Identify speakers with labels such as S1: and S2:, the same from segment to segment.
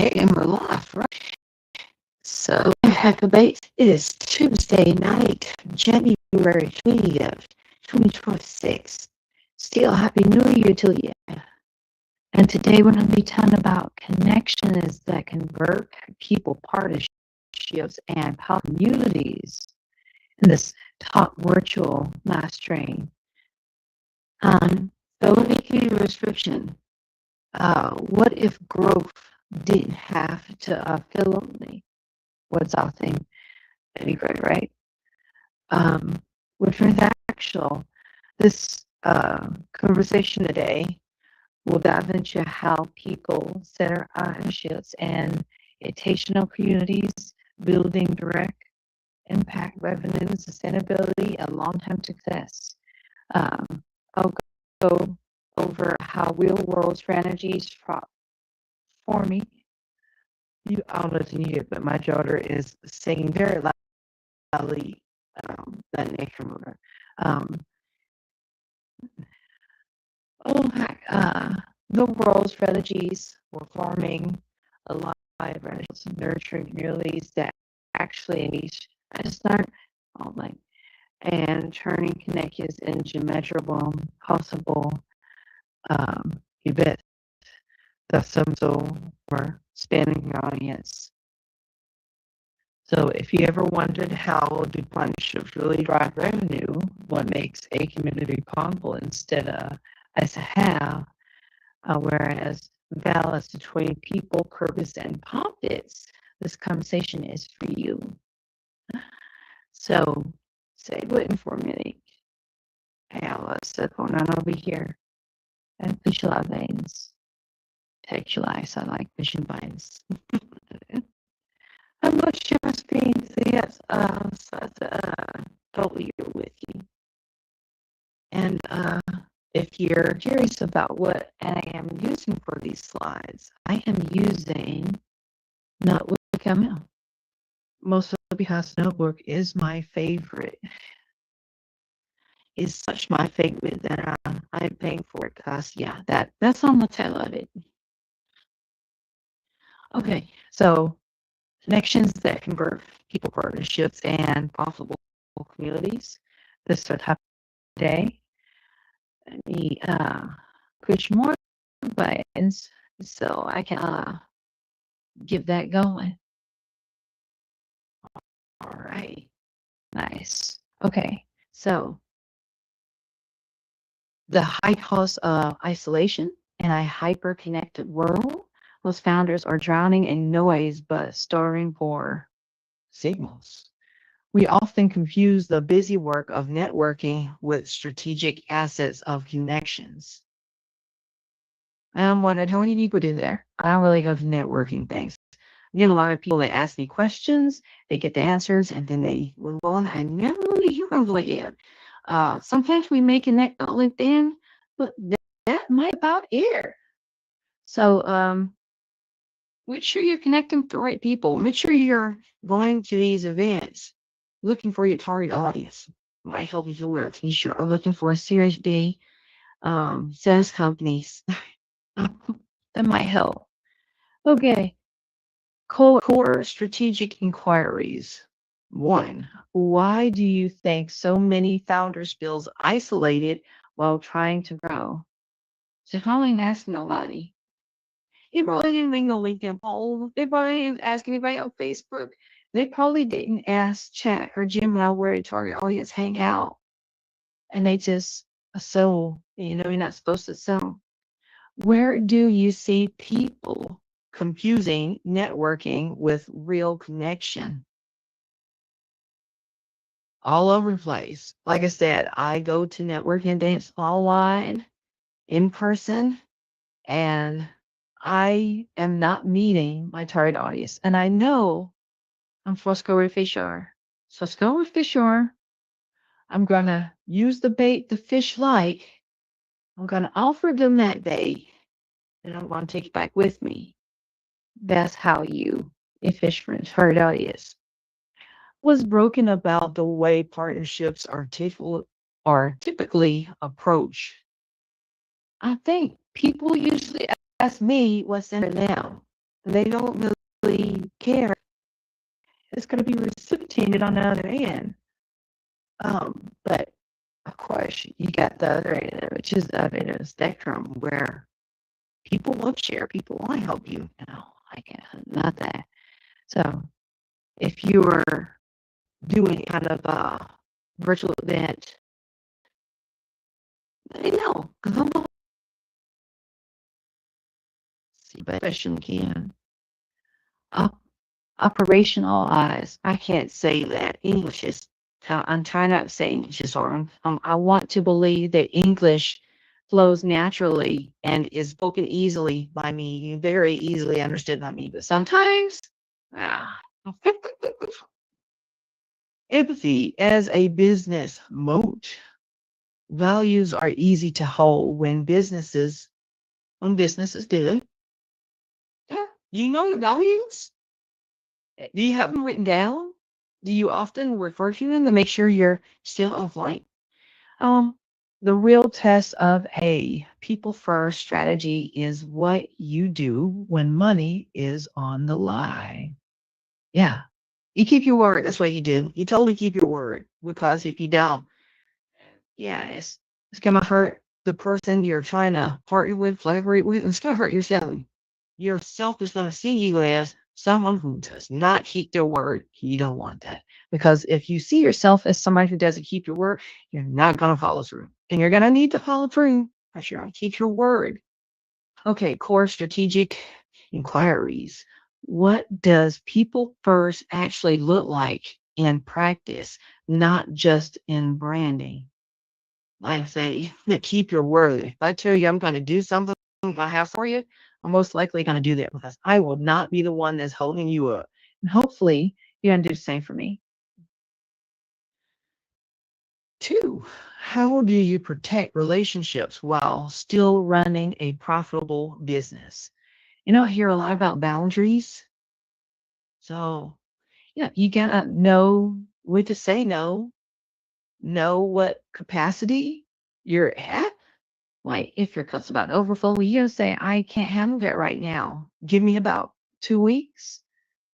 S1: Hey, and we're live, right? So, happy base. It is Tuesday night, January 20th, 2026. Still, Happy New Year to you. And today we're going to be talking about connections that convert people, partnerships, and communities in this talk virtual live stream. So let me give you a description. What if growth didn't have to feel lonely? What's our thing? That'd be great, right? With transactional, this conversation today will dive into how people center partnerships and intentional communities, building direct impact revenue, sustainability, and long-term success. I'll go over how real-world strategies forming. I don't know if you hear it, but my daughter is singing very loudly that nature motor. The world strategies for forming alive relationships, nurturing communities that actually engage. I just learned all like and turning connections into measurable, possible events that some so for spanning your audience. So if you ever wondered how do partnerships really drive revenue, what makes a community powerful instead of as a have, whereas balance between people, purpose, and profits, this conversation is for you. So stay waiting for a minute. Hey, what's going on over here? And visualize veins. Textualize, I like vision vines. I'm going to share my screen, so yes, so totally here with you. And if you're curious about what I am using for these slides, I am using NotWikiML. Mostly because Notebook is my favorite. It's such my favorite that I'm paying for it because, yeah, that's on the tail of it. Okay, so connections that convert people, partnerships, and profitable communities. This is the topic today. Let me push more buttons so I can get that going. All right, nice. Okay, so the high cost of isolation in a hyper-connected world, most founders are drowning in noise but starving for signals. We often confuse the busy work of networking with strategic assets of connections. What I don't need people do there. I don't really go to networking things. I get a lot of people that ask me questions, they get the answers, and then they move on. I never really hear from them again. Sometimes we may connect on LinkedIn, but that might about it. So make sure you're connecting with the right people. Make sure you're going to these events, looking for your target audience. Might help you work. You sure are looking for a Series B SaaS companies. That might help. Okay. Core strategic inquiries. 1. Why do you think so many founders feel isolated while trying to grow? So probably asking nobody. They probably didn't make no LinkedIn poll. They probably didn't ask anybody on Facebook. They probably didn't ask chat or Gemini where the target audience hang out. And they just assume, you're not supposed to assume. Where do you see people confusing networking with real connection? All over the place. Like I said, I go to networking events online, in person, and I am not meeting my target audience. And I know I'm Fosco with Fisher. So let's go with Fisher. I'm going to use the bait the fish like. I'm going to offer them that bait, and I'm going to take it back with me. That's how you, a fish for target audience. What's broken about the way partnerships are typically approached? I think people usually ask me what's in it now. they don't really care. It's going to be reciprocated on the other end. But of course, you got the other end, which is the other end of the spectrum where people want to share, people want to help you. Like not that. So if you are doing kind of a virtual event, let me know because I'm going to see but question can. Operationalize. I can't say that English is. I'm trying not to say English is hard. I want to believe that English flows naturally and is spoken easily by me, very easily understood by me. But sometimes, ah, empathy as a business moat. Values are easy to hold when businesses do it. Yeah, you know your values. Do you have them written down? Do you often refer to them to make sure you're still on point? Um, the real test of a people first strategy is what you do when money is on the line. Yeah. You keep your word. That's what you do. You totally keep your word because if you don't, yeah, it's gonna hurt the person you're trying to partner with, collaborate with. It's gonna hurt yourself. Yourself is gonna see you as someone who does not keep their word. You don't want that because if you see yourself as somebody who doesn't keep your word, you're not gonna follow through, and you're gonna need to follow through because you're gonna keep your word. Okay, core strategic inquiries. What does people first actually look like in practice, not just in branding? Like I say, keep your word. If I tell you I'm going to do something I have for you, I'm most likely going to do that because I will not be the one that's holding you up. And hopefully, you're going to do the same for me. Two, how do you protect relationships while still running a profitable business? I hear a lot about boundaries. So, yeah, you gotta know when to say no, know what capacity you're at. Like, if your cup's about to overflow, you say, I can't handle that right now. Give me about 2 weeks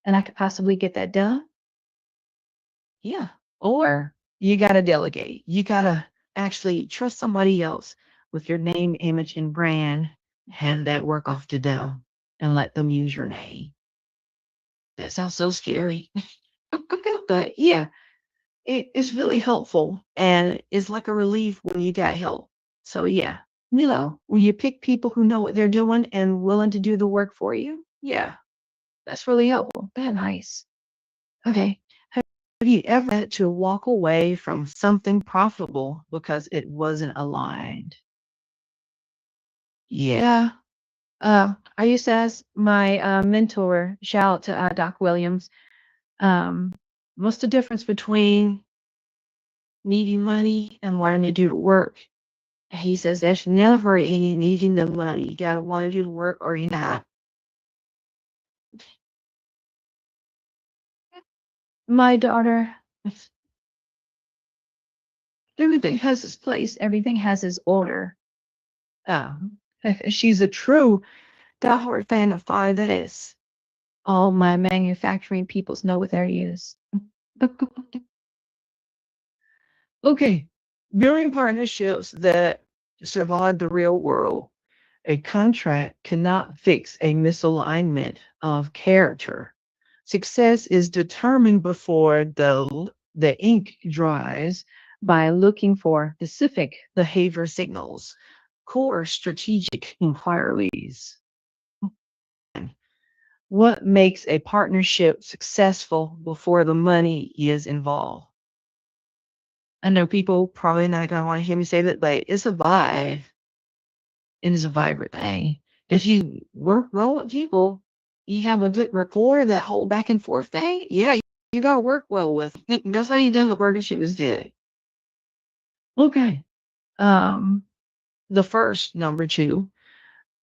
S1: and I could possibly get that done. Yeah. Or you got to delegate. You got to actually trust somebody else with your name, image, and brand. Hand that work off to them and let them use your name. That sounds so scary. But yeah, it is really helpful and it's like a relief when you got help. So yeah, when you pick people who know what they're doing and willing to do the work for you, yeah, that's really helpful. That's nice. Okay. Have you ever had to walk away from something profitable because it wasn't aligned? Yeah. I used to ask my mentor, shout out to Doc Williams, um, what's the difference between needing money and wanting to do the work? He says there's never any needing the money. You gotta want to do the work or you're not. My daughter, everything has its place. Everything has its order. Um, she's a true diehard fan of this. All my manufacturing peoples know what they're used. Okay, building partnerships that survive the real world. A contract cannot fix a misalignment of character. Success is determined before the ink dries by looking for specific behavior signals, core strategic inquiries. What makes a partnership successful before the money is involved? I know people probably not going to want to hear me say that, but it's a vibe. It is a vibrant thing. If you work well with people, you have a good rapport, that whole back and forth thing. Yeah, you got to work well with. That's how you do the partnership is good. Okay. Um, the first number two.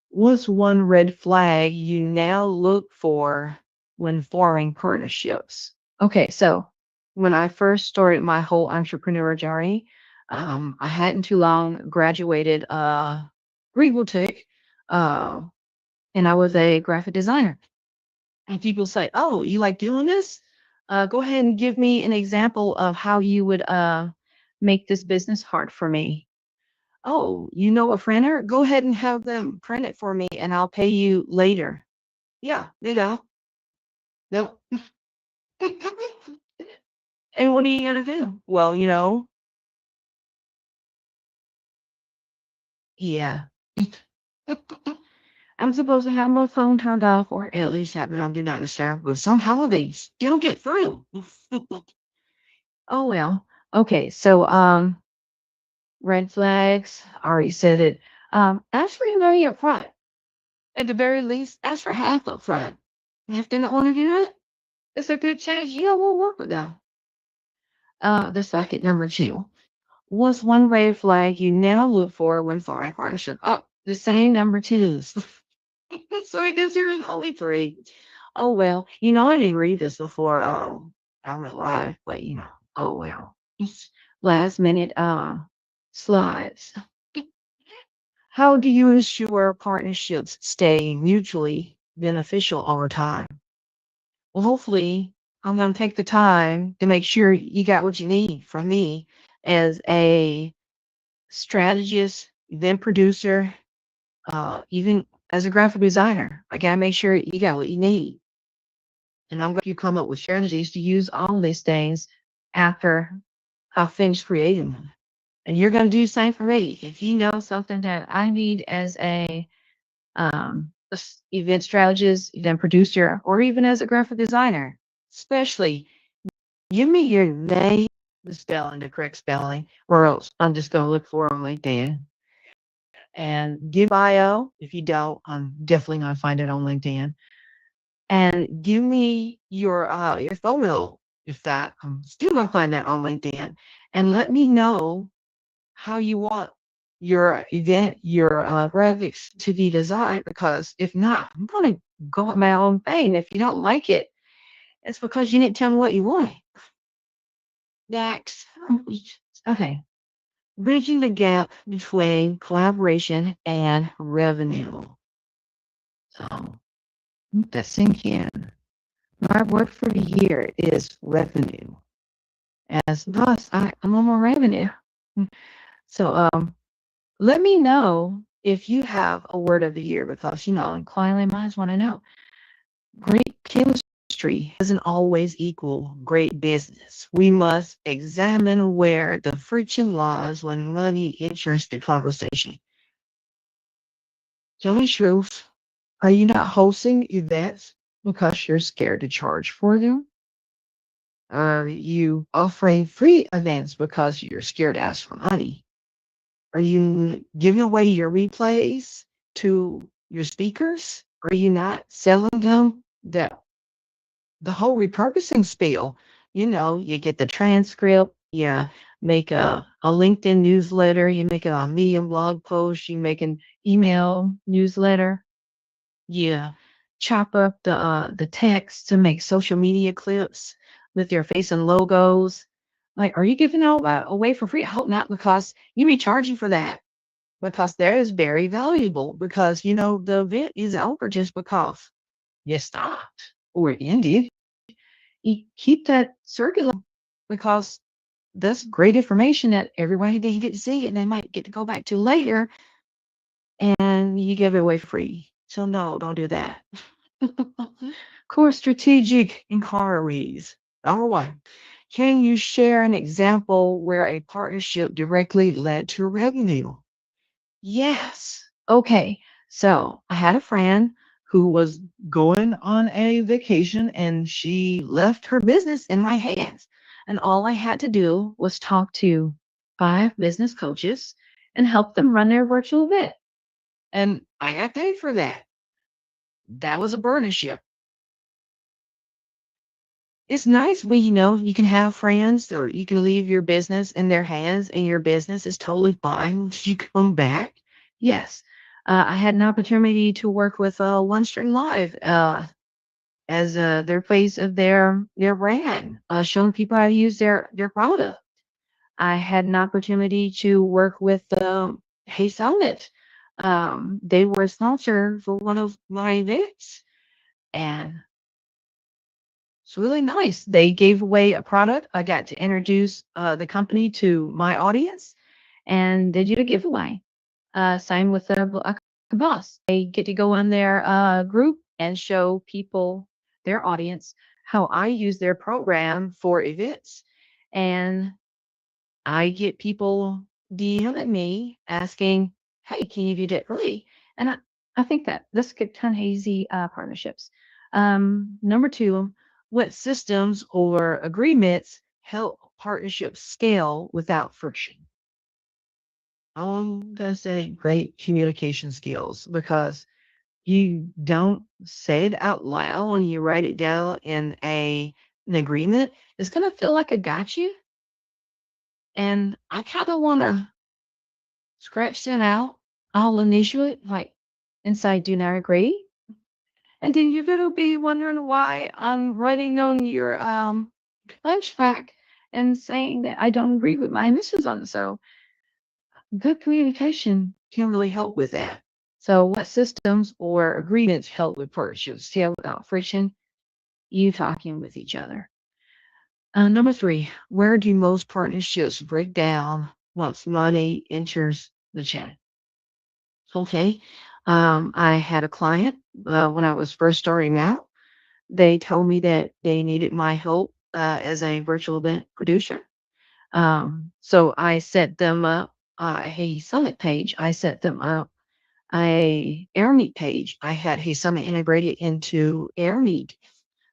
S1: What's one red flag you now look for when forming partnerships? Okay, so when I first started my whole entrepreneur journey, I hadn't too long graduated Greenville Tech, uh, and I was a graphic designer. And people say, "Oh, you like doing this? Go ahead and give me an example of how you would make this business hard for me." Oh, you know a printer? Go ahead and have them print it for me and I'll pay you later. Yeah, you know. No. And what are you gonna do? Well, yeah. I'm supposed to have my phone turned off or at least have it on do not disturb, but some holidays you don't get through. Oh well. Okay, so red flags, I already said it. Ask for your money up front. At the very least, ask for half up front. And if they don't want to do that, it's a good chance you won't work with them. The second number two. What's one red flag you now look for when forming a partnership? Oh, the same number twos. So I guess there's only three. Oh well, I didn't read this before. I'm alive, but oh well. Last minute slides. How do you ensure partnerships stay mutually beneficial over time? Well, hopefully, I'm going to take the time to make sure you got what you need from me as a strategist, event producer, even as a graphic designer. I got to make sure you got what you need. And I'm going to come up with strategies to use all these things after I've finished creating them. And you're going to do the same for me. If you know something that I need as event strategist, event producer, or even as a graphic designer, especially give me your name, the spelling, the correct spelling, or else I'm just going to look for on LinkedIn. And give bio. If you don't, I'm definitely going to find it on LinkedIn. And give me your phone bill. If that, I'm still going to find that on LinkedIn. And let me know how you want your event, your graphics to be designed, because if not, I'm going to go at my own thing. If you don't like it, it's because you didn't tell me what you want. Next. Okay. Bridging the gap between collaboration and revenue. So the sink in. My word for the year is revenue. As boss, I'm on my revenue. So let me know if you have a word of the year, because client might want to know. Great chemistry doesn't always equal great business. We must examine where the friction lies when money enters the conversation. Tell me the truth. Are you not hosting events because you're scared to charge for them? Are you offering free events because you're scared to ask for money? Are you giving away your replays to your speakers? Are you not selling them the whole repurposing spiel? You get the transcript, you make a LinkedIn newsletter, you make a Medium blog post, you make an email newsletter, you chop up the text to make social media clips with your face and logos. Like, are you giving all that away for free? I hope not, because you be charging for that, because that is very valuable, because the event isn't over just because you stopped or ended. You keep that circular, because that's great information that everybody didn't get to see and they might get to go back to later, and you give it away free. So no, don't do that. Core strategic inquiries. Number one, can you share an example where a partnership directly led to revenue? Yes. Okay. So I had a friend who was going on a vacation and she left her business in my hands. And all I had to do was talk to 5 business coaches and help them run their virtual event. And I got paid for that. That was a partnership. It's nice when you can have friends, or you can leave your business in their hands and your business is totally fine. You come back. Yes. I had an opportunity to work with One String Live as their face of their brand, showing people how to use their product. I had an opportunity to work with Hey Summit. They were a sponsor for one of my events. And It's really nice. They gave away a product. I got to introduce the company to my audience, and they did a giveaway. Same with the boss. They get to go on their group and show people, their audience, how I use their program for events. And I get people DMing me asking, "Hey, can you do that for me?" And I think that this could kind of easy partnerships. Number two, what systems or agreements help partnerships scale without friction? That's a great communication skills because you don't say it out loud when you write it down in an agreement. It's gonna feel like I got you, and I kind of want to scratch that out. I'll initial it like inside do not agree. And then you're gonna be wondering why I'm writing on your flashback and saying that I don't agree with my emissions on it. So good communication can really help with that. So what systems or agreements help with partnerships? Yeah, without friction, you talking with each other. Number three, where do most partnerships break down once money enters the chat? Okay. I had a client when I was first starting out. They told me that they needed my help as a virtual event producer. So I set them up a summit page. I set them up a AirMeet page. I had a summit integrated into AirMeet.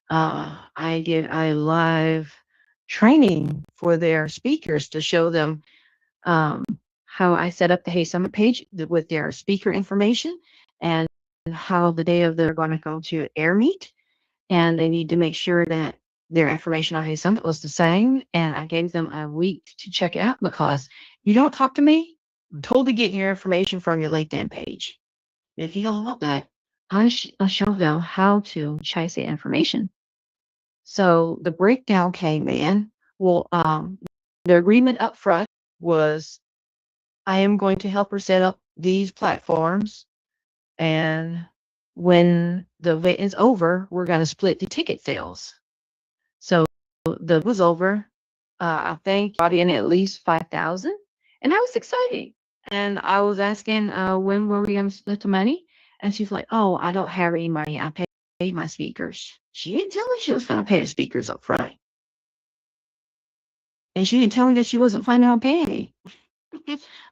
S1: I did a live training for their speakers to show them um, how I set up the Hey Summit page with their speaker information and how the day of they're going to go to Air Meet. And they need to make sure that their information on Hey Summit was the same. And I gave them a week to check it out because you don't talk to me, I'm told to get your information from your LinkedIn page. If you don't want that, I'll show them how to chase the information. So the breakdown came in. Well, the agreement up front was I am going to help her set up these platforms. And when the event is over, we're going to split the ticket sales. So the was over. I think brought in at least 5,000. And I was excited. And I was asking, when were we going to split the money? And she's like, "Oh, I don't have any money. I paid my speakers." She didn't tell me she was going to pay the speakers up front. And she didn't tell me that she wasn't planning on paying me.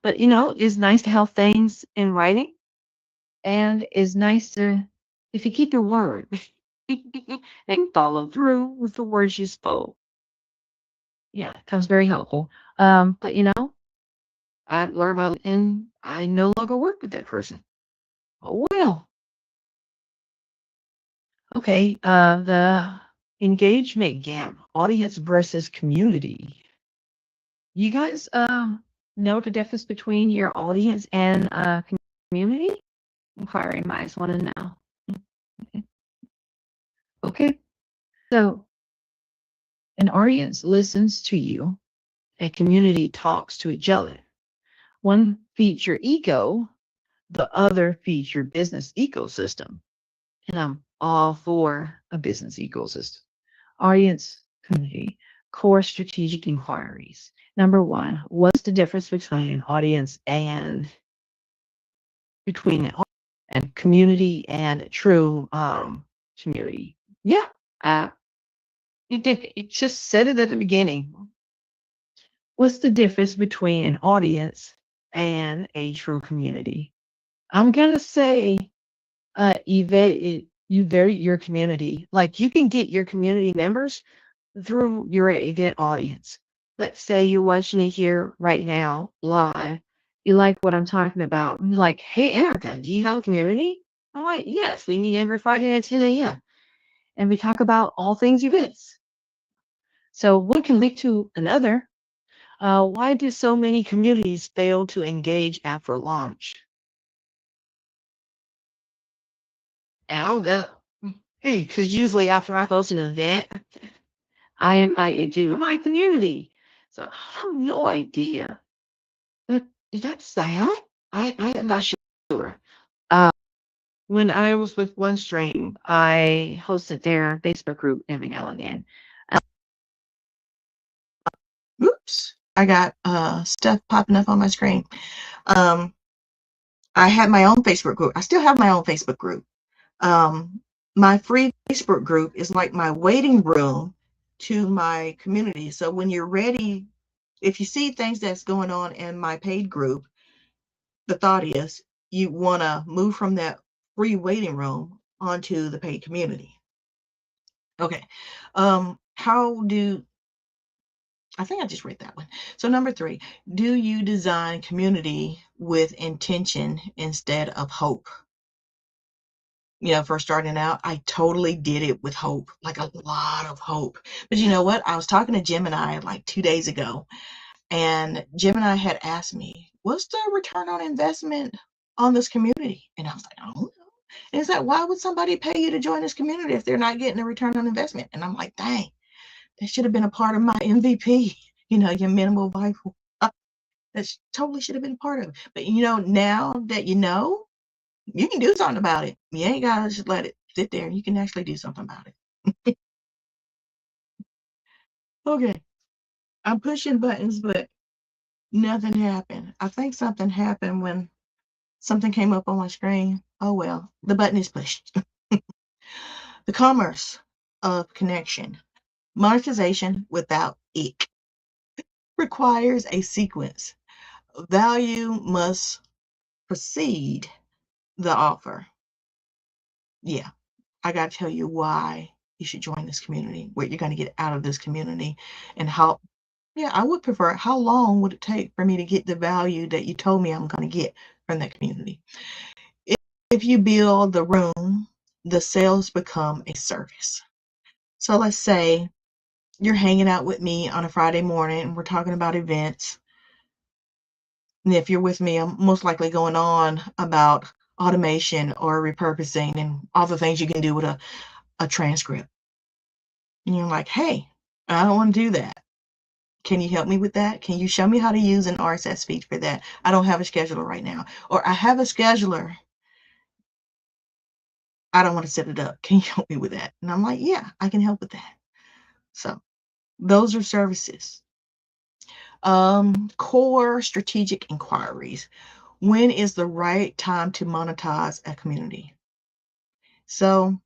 S1: But, it's nice to have things in writing. And it's nice to, if you keep your word and follow through with the words you spoke. Yeah, it comes very helpful. But I learned about it and I no longer work with that person. Oh well. Okay, the engagement gap, audience versus community. You guys know the difference between your audience and community? Inquiring minds want to know. Okay. So an audience listens to you, a community talks to each other. One feeds your ego, the other feeds your business ecosystem. And I'm all for a business ecosystem. Audience community, core strategic inquiries. Number one, what's the difference between an audience and between an and community and true community? Yeah, uh, it just said it at the beginning. What's the difference between an audience and a true community? I'm gonna say, you vary your community. Like you can get your community members through your event audience. Let's say you're watching it here right now live. You like what I'm talking about. You're like, "Hey, Erica, do you have a community?" I'm like, "Yes, we meet every Friday at 10 a.m. and we talk about all things events." So one can lead to another. Why do so many communities fail to engage after launch? Oh, hey, because usually after I post an event, I invite you to my community. So I have no idea. Is that sound? I am not sure. when I was with One Stream, I hosted their Facebook group every now and then.
S2: Oops, I got stuff popping up on my screen. I had my own Facebook group. I still have my own Facebook group. My free Facebook group is like my waiting room to my community. So when you're ready, if you see things that's going on in my paid group, the thought is you want to move from that free waiting room onto the paid community. Okay. How do I think I just read that one. So number 3, do you design community with intention instead of hope? For starting out, I totally did it with hope, like a lot of hope. But you know what? I was talking to Gemini like 2 days ago, and Gemini had asked me, what's the return on investment on this community? And I was like, I don't know. And it's like, why would somebody pay you to join this community if they're not getting a return on investment? And I'm like, dang, that should have been a part of my MVP, your minimal viable. That totally should have been part of it. But now that you can do something about it. You ain't gotta just let it sit there. You can actually do something about it. Okay. I'm pushing buttons, but nothing happened. I think something happened when something came up on my screen. Oh well, the button is pushed. The commerce of connection. Monetization without it requires a sequence. Value must precede the offer. Yeah, I got to tell you why you should join this community, what you're going to get out of this community, and how. Yeah, I would prefer. How long would it take for me to get the value that you told me I'm going to get from that community? If you build the room, the sales become a service. So let's say you're hanging out with me on a Friday morning and we're talking about events. And if you're with me, I'm most likely going on about automation or repurposing and all the things you can do with a transcript. And you're like, hey, I don't want to do that. Can you help me with that? Can you show me how to use an RSS feed for that? I don't have a scheduler right now. Or I have a scheduler. I don't want to set it up. Can you help me with that? And I'm like, yeah, I can help with that. So those are services. Core strategic inquiries. When is the right time to monetize a community? So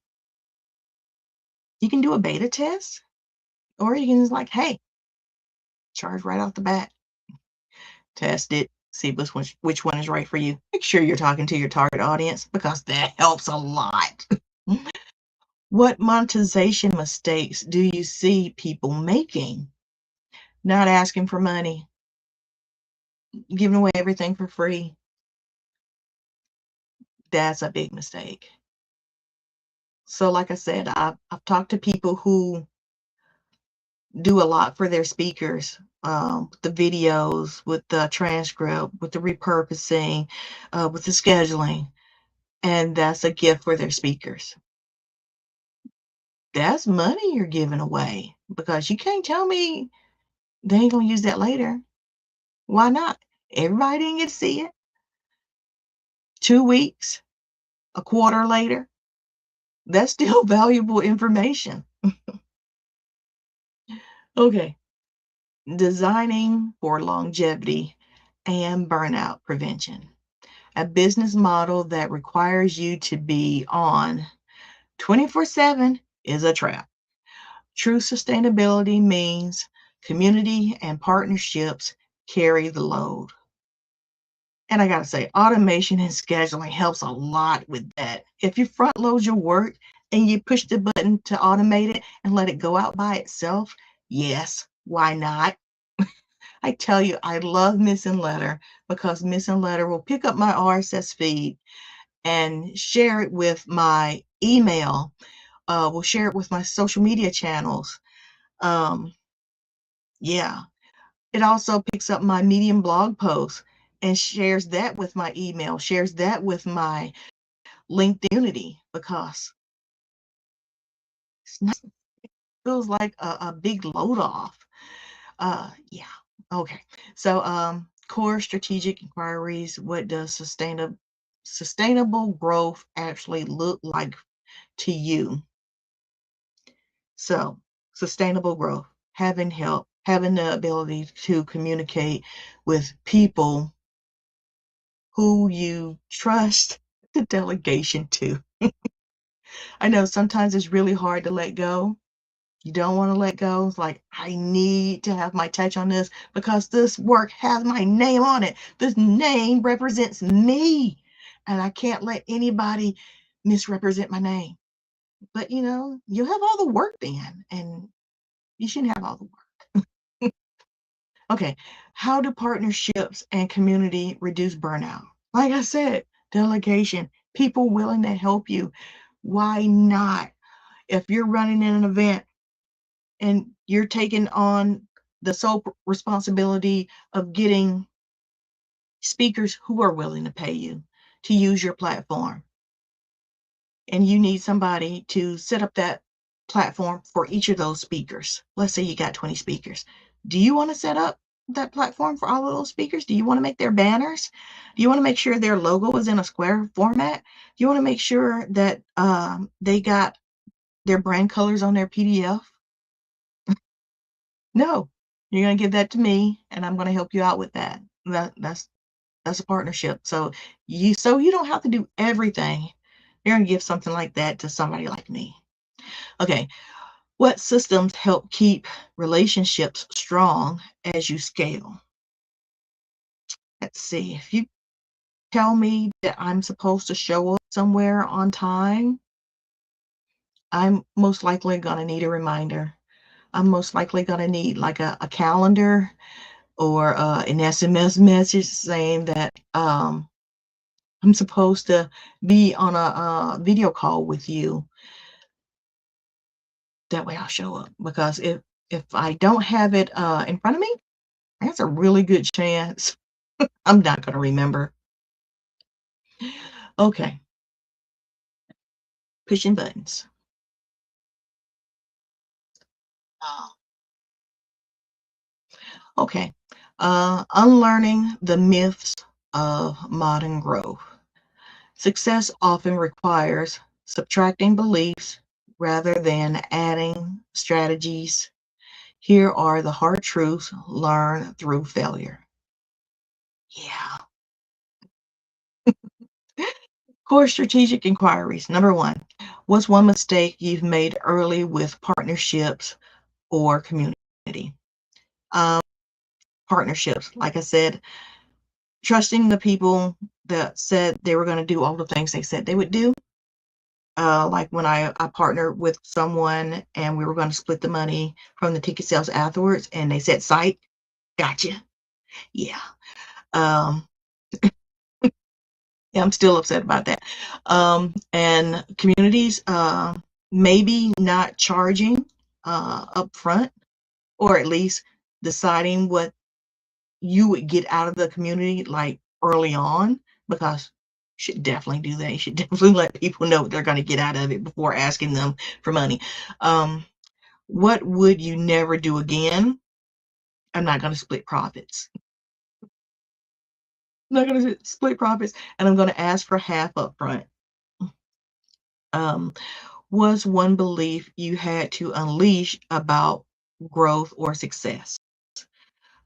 S2: you can do a beta test, or you can just like, hey, charge right off the bat. Test it, see which one is right for you. Make sure you're talking to your target audience because that helps a lot. What monetization mistakes do you see people making? Not asking for money, giving away everything for free. That's a big mistake. So like I said, I've talked to people who do a lot for their speakers, the videos, with the transcript, with the repurposing, with the scheduling, and that's a gift for their speakers. That's money you're giving away because you can't tell me they ain't gonna use that later. Why not? Everybody didn't get to see it. 2 weeks, a quarter later, that's still valuable information. Okay, designing for longevity and burnout prevention. A business model that requires you to be on 24/7 is a trap. True sustainability means community and partnerships carry the load. And I got to say, automation and scheduling helps a lot with that. If you front load your work and you push the button to automate it and let it go out by itself, yes, why not? I tell you, I love Missing Letter because Missing Letter will pick up my RSS feed and share it with my email. We'll share it with my social media channels. Yeah, it also picks up my Medium blog post and shares that with my email, shares that with my LinkedIn community because it feels like a big load off. Yeah, okay. So core strategic inquiries, what does sustainable growth actually look like to you? So, sustainable growth, having help, having the ability to communicate with people who you trust the delegation to. I know sometimes it's really hard to let go. You don't want to let go. It's like, I need to have my touch on this because this work has my name on it. This name represents me, and I can't let anybody misrepresent my name. But you have all the work then, and you shouldn't have all the work. Okay, how do partnerships and community reduce burnout? Like I said, delegation, people willing to help you. Why not? If you're running an event and you're taking on the sole responsibility of getting speakers who are willing to pay you to use your platform, and you need somebody to set up that platform for each of those speakers. Let's say you got 20 speakers. Do you want to set up that platform for all of those speakers? Do you want to make their banners? Do you want to make sure their logo is in a square format? Do you want to make sure that they got their brand colors on their PDF? No, you're going to give that to me, and I'm going to help you out with that. That's a partnership. So you don't have to do everything. You're going to give something like that to somebody like me. Okay, what systems help keep relationships strong as you scale? Let's see. If you tell me that I'm supposed to show up somewhere on time, I'm most likely going to need a reminder. I'm most likely going to need like a calendar or an SMS message saying that I'm supposed to be on a video call with you. That way I'll show up, because if I don't have it in front of me, that's a really good chance I'm not going to remember. Okay, pushing buttons. Okay, unlearning the myths of modern growth. Success often requires subtracting beliefs rather than adding strategies. Here are the hard truths learned through failure. Yeah. Core strategic inquiries. Number one, what's one mistake you've made early with partnerships or community? Um, Partnerships, like I said, trusting the people that said they were going to do all the things they said they would do. Like when I partnered with someone and we were going to split the money from the ticket sales afterwards, and they said, "Psych, gotcha." Yeah. Um, yeah, I'm still upset about that. And communities, maybe not charging up front, or at least deciding what you would get out of the community like early on, because you should definitely do that. You should definitely let people know what they're going to get out of it before asking them for money. What would you never do again? I'm not going to split profits. I'm not going to split profits, and I'm going to ask for half up front. Um, was one belief you had to unleash about growth or success?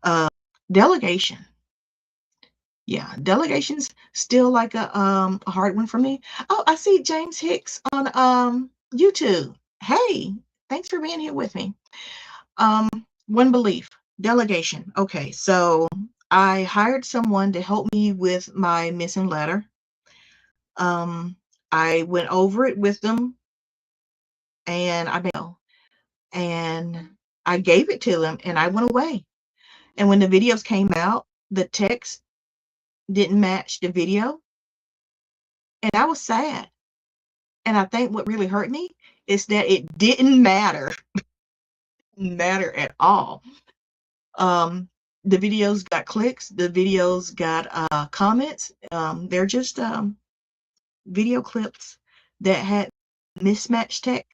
S2: Uh, Delegation. Yeah, delegation's still like a hard one for me. Oh, I see James Hicks on YouTube. Hey, thanks for being here with me. Um, One belief, delegation. Okay, so I hired someone to help me with my missing letter. I went over it with them, and I gave it to them, and I went away. And when the videos came out, the text didn't match the video, and I was sad. And I think what really hurt me is that it didn't matter at all. The videos got clicks, the videos got comments. They're just video clips that had mismatched text,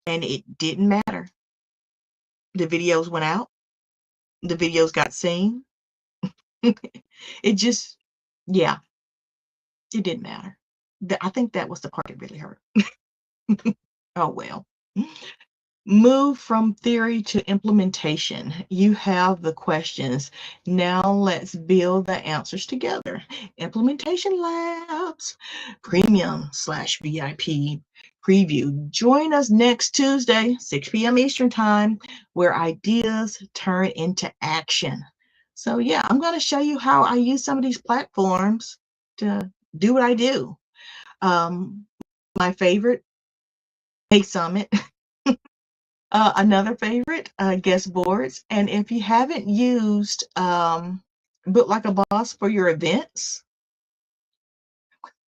S2: and it didn't matter. The videos went out, the videos got seen. It just, yeah. It didn't matter. I think that was the part that really hurt. Oh well. Move from theory to implementation. You have the questions. Now let's build the answers together. Implementation Labs, Premium/VIP preview. Join us next Tuesday, 6 p.m. Eastern Time, where ideas turn into action. So yeah, I'm going to show you how I use some of these platforms to do what I do. My favorite, Hey Summit. Another favorite, guest boards. And if you haven't used Book Like a Boss for your events,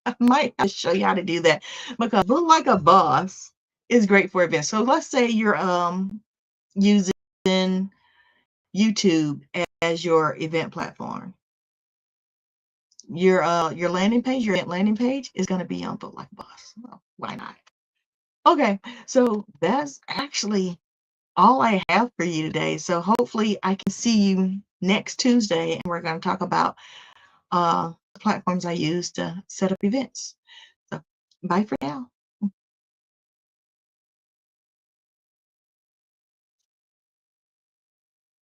S2: I might have to show you how to do that, because Book Like a Boss is great for events. So let's say you're using YouTube as your event platform. Your landing page, your event landing page is going to be on Book Like a Boss. Well, why not? Okay, so that's actually all I have for you today. So hopefully I can see you next Tuesday, and we're going to talk about the platforms I use to set up events. So bye for now.